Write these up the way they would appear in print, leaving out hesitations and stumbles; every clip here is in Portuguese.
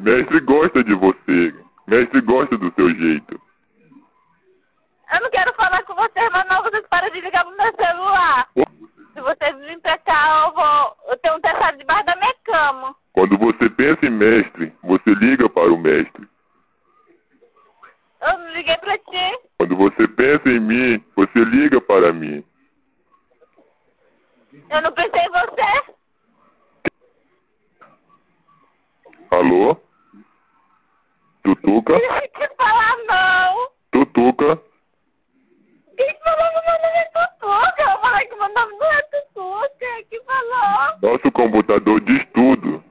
Mestre gosta de você. Mestre gosta do seu jeito. Eu não quero falar com vocês, mas não, vocês param de ligar pro meu celular. Se vocês virem pra cá, eu tenho um teclado debaixo da minha cama. Quando você pensa em mestre, você liga para o mestre. Eu não liguei pra ti. Quando você pensa em mim, você liga para mim. Eu não pensei em você. Alô? Tutuca? Não tem que falar não. Tutuca? Quem falou que meu nome é Tutuca? Eu falei que meu nome não é Tutuca. Quem falou? Nosso computador diz tudo.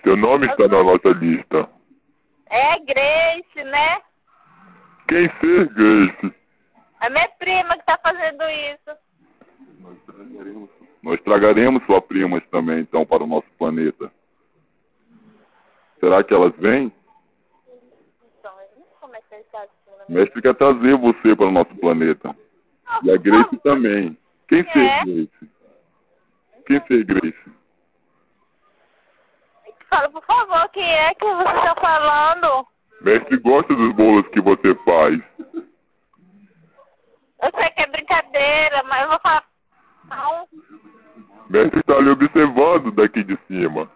Seu nome está na nossa lista. É Grace, né? Quem ser Grace? A minha prima que tá fazendo isso. Nós tragaremos suas primas também, então, para o nosso planeta. Será que elas vêm? Então, eu não comecei a assim, O mestre quer trazer você para o nosso planeta. E a Grace também. Quem ser Grace? Quem ser Grace? Fala, por favor, quem é que você tá falando? Mestre gosta dos bolos que você faz. Eu sei que é brincadeira, mas eu vou falar... Não. Mestre está lhe observando daqui de cima.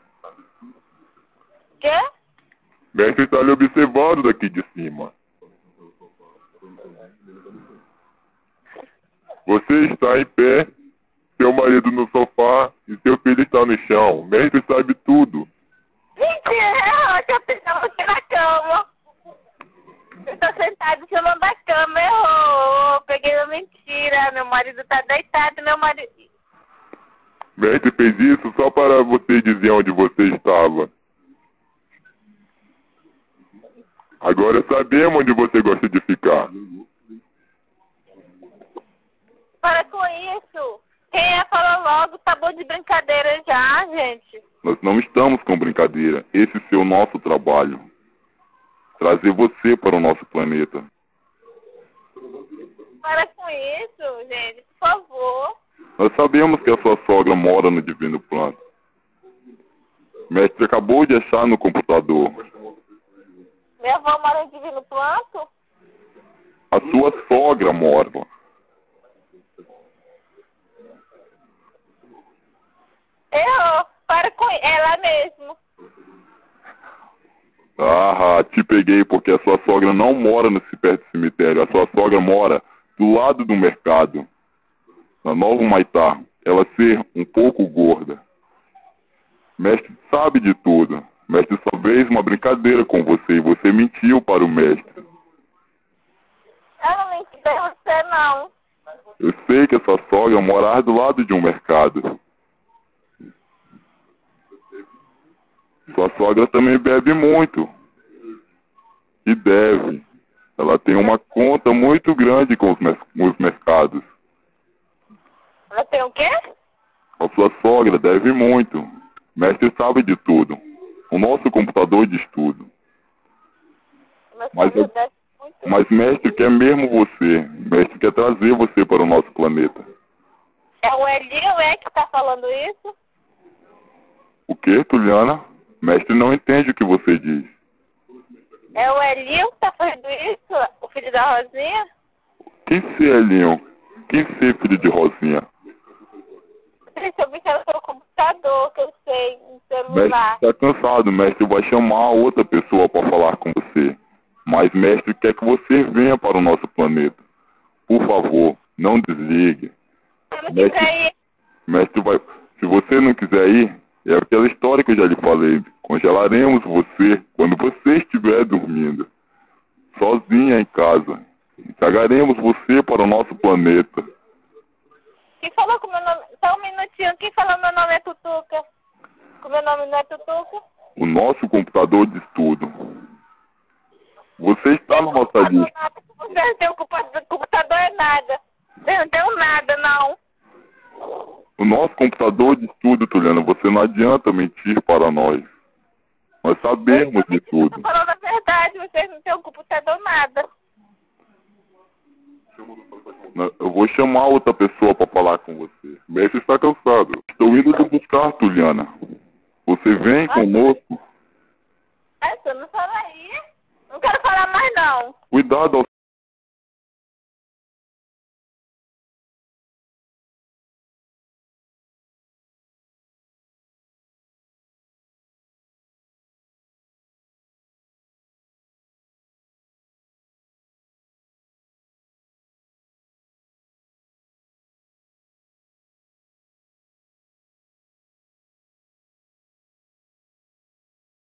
Quê? Mestre está lhe observando daqui de cima. Você está em pé, seu marido no sofá e seu filho está no chão. Mestre sabe tudo. Mentira, eu tô aqui na cama. Eu tô sentado em cima da cama, errou. Peguei uma mentira, meu marido tá deitado, meu marido... Mestre fez isso só para você dizer onde você estava. Agora sabemos onde você gosta de ficar. Para com isso. Quem é, fala logo, tá bom de brincadeira já, gente. Nós não estamos com brincadeira. Esse é o nosso trabalho. Trazer você para o nosso planeta. Para com isso, gente, por favor. Nós sabemos que a sua sogra mora no Divino Plano. Mestre acabou de achar no computador. Minha avó mora no Divino Planto? A sua sogra mora. Errou. Para com ela mesmo. Ah, te peguei porque a sua sogra não mora nesse perto do cemitério. A sua sogra mora do lado do mercado. Na Nova Maitá. Ela ser um pouco gorda. Mestre sabe de tudo. Mestre só fez uma brincadeira com você e você mentiu para o mestre. Eu não menti pra você, não. Eu sei que a sua sogra mora do lado de um mercado. Sua sogra também bebe muito. E deve. Ela tem uma conta muito grande com os mercados. Ela tem o quê? A sua sogra deve muito. Mestre sabe de tudo. O nosso computador diz tudo. Mas mestre quer mesmo você. Mestre quer trazer você para o nosso planeta. É o Elinho, que tá falando isso? O que, Tuliana? Mestre não entende o que você diz. É o Elinho que tá fazendo isso? O filho da Rosinha? Quem ser Elinho? Quem ser filho de Rosinha? Deixa eu mexer no seu computador, que eu sei, no Mestre celular. está cansado. Mestre vai chamar outra pessoa para falar com você. Mas mestre quer que você venha para o nosso planeta. Por favor, não desligue. Se eu não quiser ir, Mestre vai... Se você não quiser ir, é aquela história que eu já lhe falei. Congelaremos você quando você estiver dormindo. Sozinha em casa. E tragaremos você para o nosso planeta. quem falou que o meu nome... Só um minutinho, quem falou que meu nome é Tutuca? Que o meu nome não é Tutuca? O nosso computador diz tudo. Você está na nossa lista. Você não tem computador é nada. Eu não tenho nada, não. O nosso computador diz tudo, Tuliana. Você não adianta mentir para nós. Nós sabemos de tudo. Eu tô falando a verdade, vocês não têm um computador nada. Eu vou chamar outra pessoa para falar com você. Mestre está cansado. Estou indo te buscar, Tuliana. Você vem conosco. Você não fala aí. Não quero falar mais não. Cuidado ao